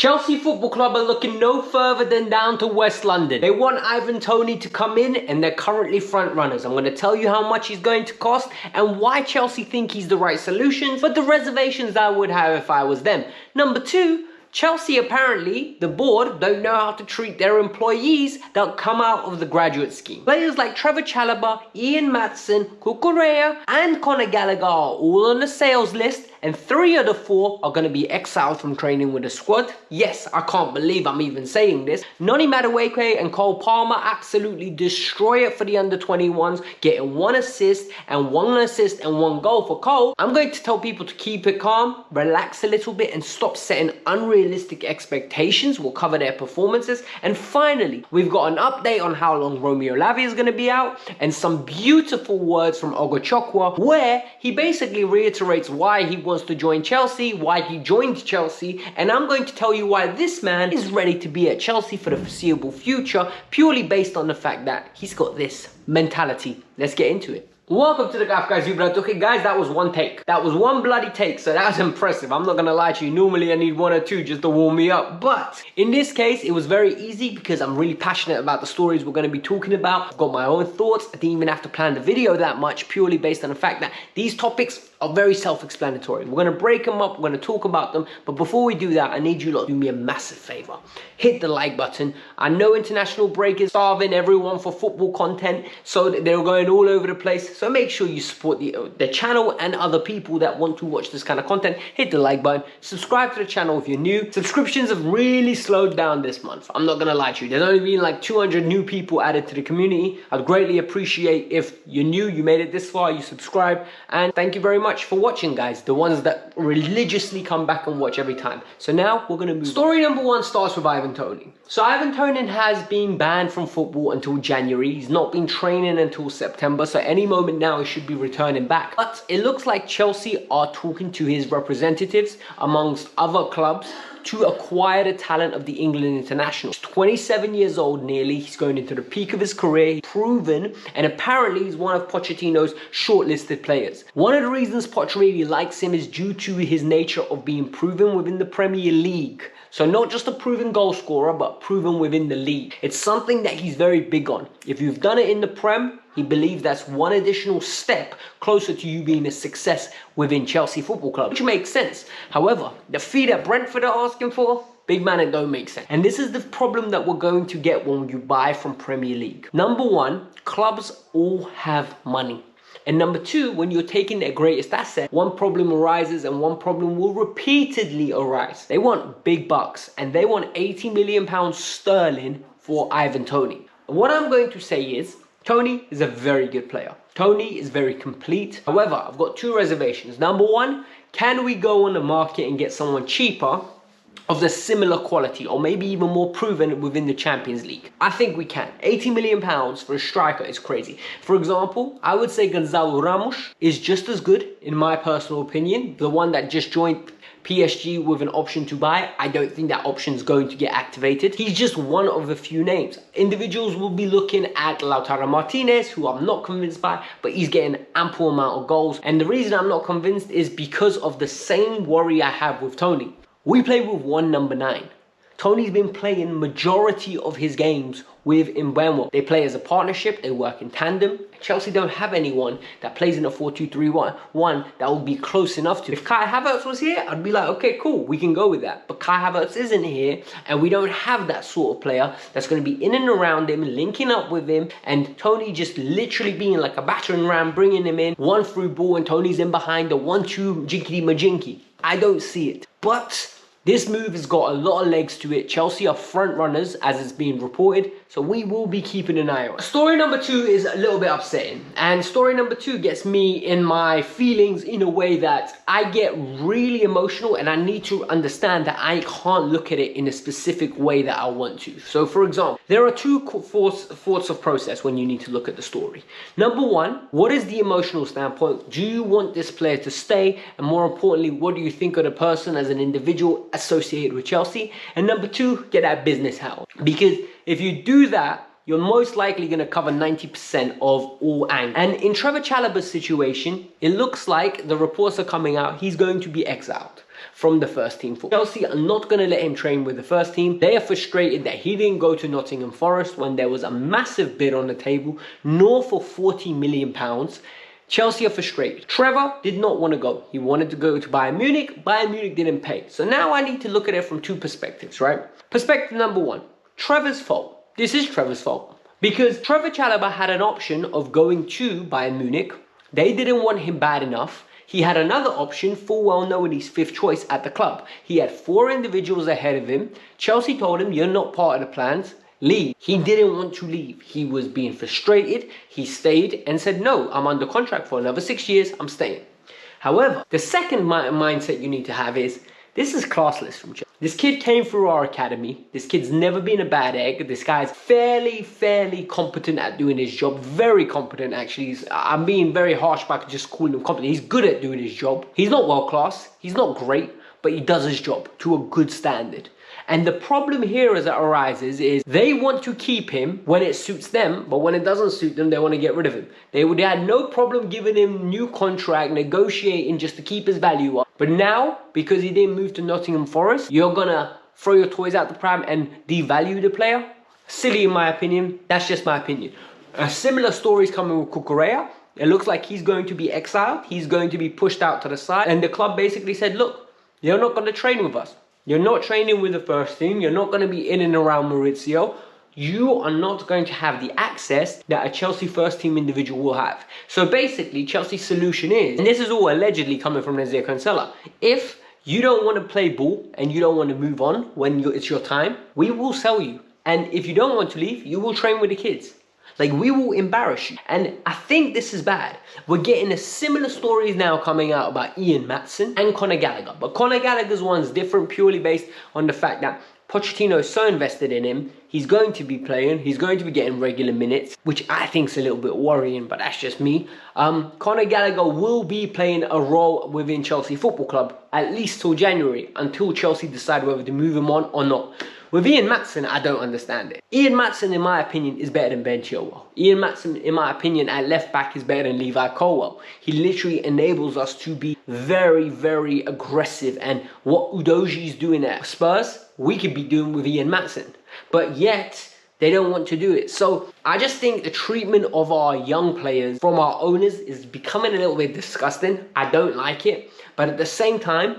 Chelsea Football Club are looking no further than down to West London. They want Ivan Toney to come in and they're currently front runners. I'm going to tell you how much he's going to cost and why Chelsea think he's the right solution, but the reservations I would have if I was them. Number two, Chelsea apparently, the board, don't know how to treat their employees that come out of the graduate scheme. Players like Trevor Chalobah, Ian Maatsen, Cucurella and Conor Gallagher are all on the sales list, and 3 of the 4 are going to be exiled from training with the squad. Yes, I can't believe I'm even saying this. Noni Madueke and Cole Palmer absolutely destroy it for the under-21s, getting 1 assist and 1 goal for Cole. I'm going to tell people to keep it calm, relax a little bit and stop setting unrealistic expectations. We'll cover their performances. And finally, we've got an update on how long Romeo Lavia is going to be out and some beautiful words from Ogochukwu where he basically reiterates why he wants to join Chelsea, why he joined Chelsea, and I'm going to tell you why this man is ready to be at Chelsea for the foreseeable future, purely based on the fact that he's got this mentality. Let's get into it. Welcome to the Kavkas View. Okay guys, that was one take. That was one bloody take, so that was impressive. I'm not gonna lie to you, normally I need 1 or 2 just to warm me up. But in this case, it was very easy because I'm really passionate about the stories we're gonna be talking about. I've got my own thoughts. I didn't even have to plan the video that much, purely based on the fact that these topics are very self-explanatory. We're gonna break them up, we're gonna talk about them. But before we do that, I need you lot to do me a massive favor. Hit the like button. I know international break is starving everyone for football content, so they're going all over the place. So make sure you support the channel and other people that want to watch this kind of content. Hit the like button. Subscribe to the channel if you're new. Subscriptions have really slowed down this month. I'm not gonna lie to you. There's only been like 200 new people added to the community. I'd greatly appreciate if you're new, you made it this far, you subscribe. And thank you very much for watching, guys. The ones that religiously come back and watch every time. So now we're gonna move. Story number 1 starts with Ivan Toney. So Ivan Toney has been banned from football until January. He's not been training until September. So any moment now he should be returning back. But it looks like Chelsea are talking to his representatives amongst other clubs to acquire the talent of the England international. He's 27 years old nearly. He's going into the peak of his career. He's proven, and apparently he's one of Pochettino's shortlisted players. One of the reasons Poch really likes him is due to his nature of being proven within the Premier League. So not just a proven goal scorer, but proven within the league. It's something that he's very big on. If you've done it in the Prem, he believes that's one additional step closer to you being a success within Chelsea Football Club, which makes sense. However, the fee that Brentford are asking for, big man, it don't make sense. And this is the problem that we're going to get when you buy from Premier League. Number 1, clubs all have money. And number 2, when you're taking their greatest asset, one problem arises and one problem will repeatedly arise. They want big bucks and they want £80 million sterling for Ivan Toney. What I'm going to say is, Toney is a very good player. Toney is very complete. However, I've got 2 reservations. Number 1, can we go on the market and get someone cheaper of the similar quality or maybe even more proven within the Champions League? I think we can. £80 million for a striker is crazy. For example, I would say Gonzalo Ramos is just as good, in my personal opinion. The one that just joined PSG with an option to buy, I don't think that option is going to get activated. He's just one of a few names. Individuals will be looking at Lautaro Martinez, who I'm not convinced by, but he's getting an ample amount of goals. And the reason I'm not convinced is because of the same worry I have with Toney. We play with one number 9. Toney's been playing majority of his games with Mbeumo. They play as a partnership, they work in tandem. Chelsea don't have anyone that plays in a 4-2-3-1 that will be close enough to. If Kai Havertz was here, I'd be like, okay, cool, we can go with that. But Kai Havertz isn't here, and we don't have that sort of player that's going to be in and around him, linking up with him, and Toney just literally being like a battering ram, bringing him in, 1 through ball, and Toney's in behind the 1-2 jinkity-majinky. I don't see it. But this move has got a lot of legs to it. Chelsea are front runners as it's being reported, so we will be keeping an eye on it. Story number 2 is a little bit upsetting, and story number 2 gets me in my feelings in a way that I get really emotional, and I need to understand that I can't look at it in a specific way that I want to. So for example, there are 2 thoughts of process when you need to look at the story. Number 1, what is the emotional standpoint? Do you want this player to stay? And more importantly, what do you think of the person as an individual associated with Chelsea? And number 2, get that business house. Because if you do that, you're most likely going to cover 90% of all angles. And in Trevor Chalobah's situation, it looks like the reports are coming out, he's going to be exiled. from the first team. Chelsea are not going to let him train with the first team. They are frustrated that he didn't go to Nottingham Forest when there was a massive bid on the table, north of £40 million. Chelsea are frustrated. Trevor did not want to go. He wanted to go to Bayern Munich. Bayern Munich didn't pay. So now I need to look at it from two perspectives, right? Perspective number one, Trevor's fault. This is Trevor's fault. Because Trevor Chalobah had an option of going to Bayern Munich. They didn't want him bad enough. He had another option, full well knowing he's fifth choice at the club. He had 4 individuals ahead of him. Chelsea told him, you're not part of the plans. Leave. He didn't want to leave. He was being frustrated. He stayed and said, no, I'm under contract for another 6 years. I'm staying. However, the second mindset you need to have is, this is classless from Chelsea. This kid came through our academy. This kid's never been a bad egg. This guy's fairly competent at doing his job. Very competent, actually. I'm being very harsh by just calling him competent. He's good at doing his job. He's not world class. He's not great, but he does his job to a good standard. And the problem here as it arises is they want to keep him when it suits them, but when it doesn't suit them, they want to get rid of him. They had no problem giving him new contract, negotiating just to keep his value up. But now, because he didn't move to Nottingham Forest, you're going to throw your toys out the pram and devalue the player? Silly in my opinion. That's just my opinion. A similar story is coming with Cucurella. It looks like he's going to be exiled. He's going to be pushed out to the side. And the club basically said, look, you're not going to train with us. You're not training with the first team. You're not going to be in and around Maurizio. You are not going to have the access that a Chelsea first team individual will have. So basically, Chelsea's solution is, and this is all allegedly coming from Nazir Cancella, if you don't want to play ball and you don't want to move on when it's your time, we will sell you. And if you don't want to leave, you will train with the kids. Like, we will embarrass you. And I think this is bad. We're getting a similar stories now coming out about Ian Maatsen and Conor Gallagher. But Conor Gallagher's one's different purely based on the fact that Pochettino is so invested in him. He's going to be playing. He's going to be getting regular minutes, which I think is a little bit worrying, but that's just me. Conor Gallagher will be playing a role within Chelsea Football Club, at least till January, until Chelsea decide whether to move him on or not. With Ian Maatsen, I don't understand it. Ian Maatsen, in my opinion, is better than Ben Chilwell. Ian Maatsen, in my opinion, at left back is better than Levi Colwill. He literally enables us to be very aggressive. And what Udogie is doing at Spurs, we could be doing with Ian Maatsen. But yet, they don't want to do it. So I just think the treatment of our young players from our owners is becoming a little bit disgusting. I don't like it. But at the same time,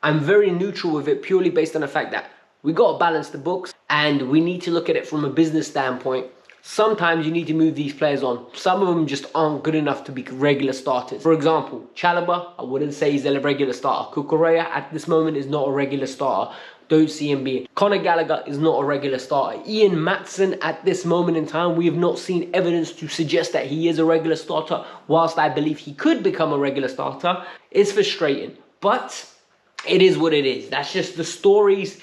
I'm very neutral with it purely based on the fact that we got to balance the books and we need to look at it from a business standpoint. Sometimes you need to move these players on. Some of them just aren't good enough to be regular starters. For example, Chalobah, I wouldn't say he's a regular starter. Cucurella at this moment is not a regular starter. Don't see him being. Conor Gallagher is not a regular starter. Ian Maatsen at this moment in time, we have not seen evidence to suggest that he is a regular starter. Whilst I believe he could become a regular starter, it's frustrating. But it is what it is. That's just the stories.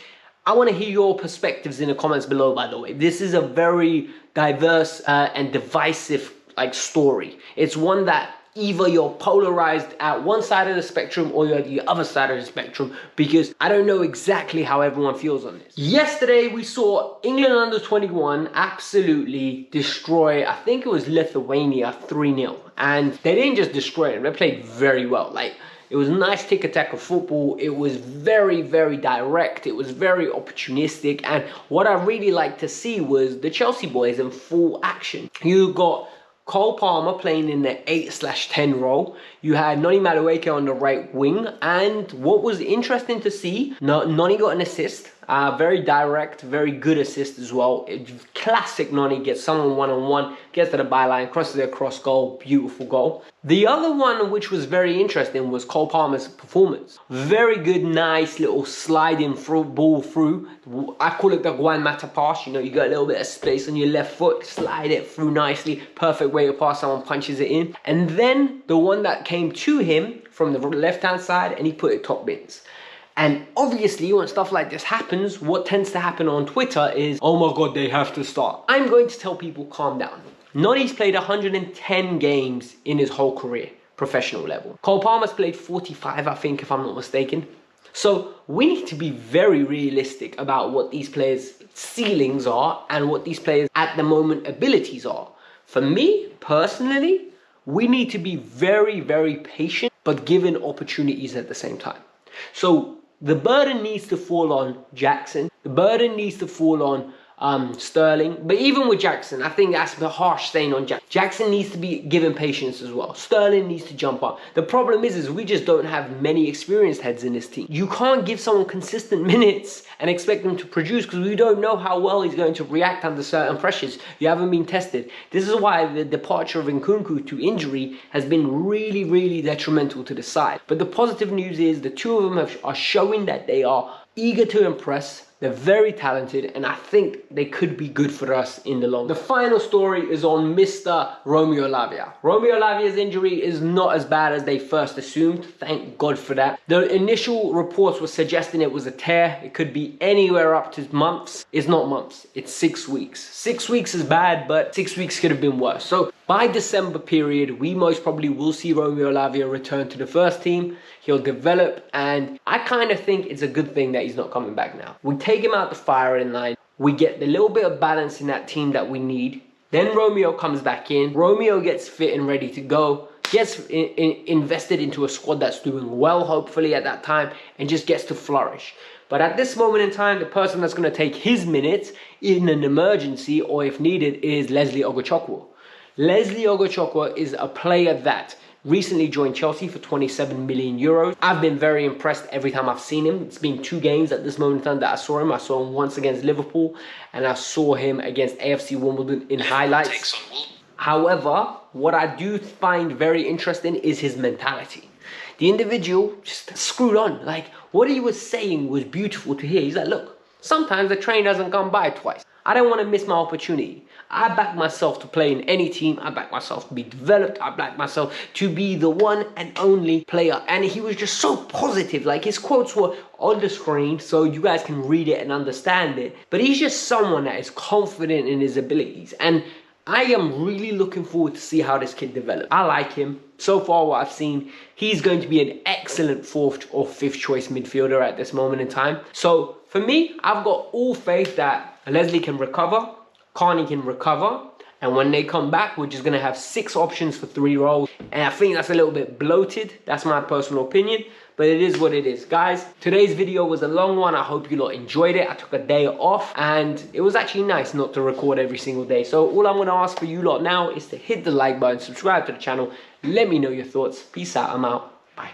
I want to hear your perspectives in the comments below, by the way. This is a very diverse and divisive story. It's one that either you're polarized at one side of the spectrum or you're at the other side of the spectrum, because I don't know exactly how everyone feels on this. Yesterday, we saw England under 21 absolutely destroy, I think it was Lithuania 3-0. And they didn't just destroy them, they played very well. It was nice tick-attack of football. It was very direct. It was very opportunistic. And what I really liked to see was the Chelsea boys in full action. You got Cole Palmer playing in the 8/10 role. You had Noni Madueke on the right wing. And what was interesting to see, Noni got an assist. Very direct, very good assist as well. Classic Noni, gets someone one-on-one, gets to the byline, crosses it across goal, beautiful goal. The other one which was very interesting was Cole Palmer's performance. Very good, nice little sliding ball through. I call it the Juan Mata pass. You know, you got a little bit of space on your left foot, slide it through nicely. Perfect way to pass, someone punches it in. And then the one that came to him from the left-hand side, and he put it top bins. And obviously, when stuff like this happens, what tends to happen on Twitter is, oh my God, they have to start. I'm going to tell people, calm down. Noni's played 110 games in his whole career, professional level. Cole Palmer's played 45, I think, if I'm not mistaken. So we need to be very realistic about what these players' ceilings are and what these players' at the moment abilities are. For me, personally, we need to be very patient, but given opportunities at the same time. So The burden needs to fall on Jackson. The burden needs to fall on Sterling. But even with Jackson, I think that's the harsh saying on Jackson. Jackson needs to be given patience as well. Sterling needs to jump up. The problem is we just don't have many experienced heads in this team. You can't give someone consistent minutes and expect them to produce because we don't know how well he's going to react under certain pressures. You haven't been tested. This is why the departure of Nkunku to injury has been really, really detrimental to the side. But the positive news is the two of them are showing that they are eager to impress. They're very talented, and I think they could be good for us in the long run. The final story is on Mr. Romeo Lavia. Romeo Lavia's injury is not as bad as they first assumed. Thank God for that. The initial reports were suggesting it was a tear. It could be anywhere up to months. It's not months. It's 6 weeks. 6 weeks is bad, but 6 weeks could have been worse. So by December period, we most probably will see Romeo Lavia return to the first team. He'll develop, and I kind of think it's a good thing that he's not coming back now. We take him out the firing line. We get the little bit of balance in that team that we need. Then Romeo comes back in. Romeo gets fit and ready to go. Gets invested into a squad that's doing well, hopefully, at that time, and just gets to flourish. But at this moment in time, the person that's going to take his minutes in an emergency or if needed is Leslie Ogochukwu. Leslie Ogochukwu is a player that recently joined Chelsea for 27 million euros. I've been very impressed every time I've seen him. It's been 2 games at this moment in time that I saw him. I saw him once against Liverpool and I saw him against AFC Wimbledon in highlights. However, what I do find very interesting is his mentality. The individual just screwed on. Like, what he was saying was beautiful to hear. He's like, look, sometimes the train doesn't come by twice. I don't want to miss my opportunity. I back myself to play in any team. I back myself to be developed. I back myself to be the one and only player. And he was just so positive. Like, his quotes were on the screen so you guys can read it and understand it. But he's just someone that is confident in his abilities. And I am really looking forward to see how this kid develops. I like him. So far, what I've seen, he's going to be an excellent 4th or 5th choice midfielder at this moment in time. So for me, I've got all faith that Leslie can recover, Carney can recover, and when they come back, we're just going to have 6 options for 3 roles. And I think that's a little bit bloated. That's my personal opinion, but it is what it is. Guys, today's video was a long one. I hope you lot enjoyed it. I took a day off, and it was actually nice not to record every single day. So all I'm going to ask for you lot now is to hit the like button, subscribe to the channel, let me know your thoughts. Peace out. I'm out.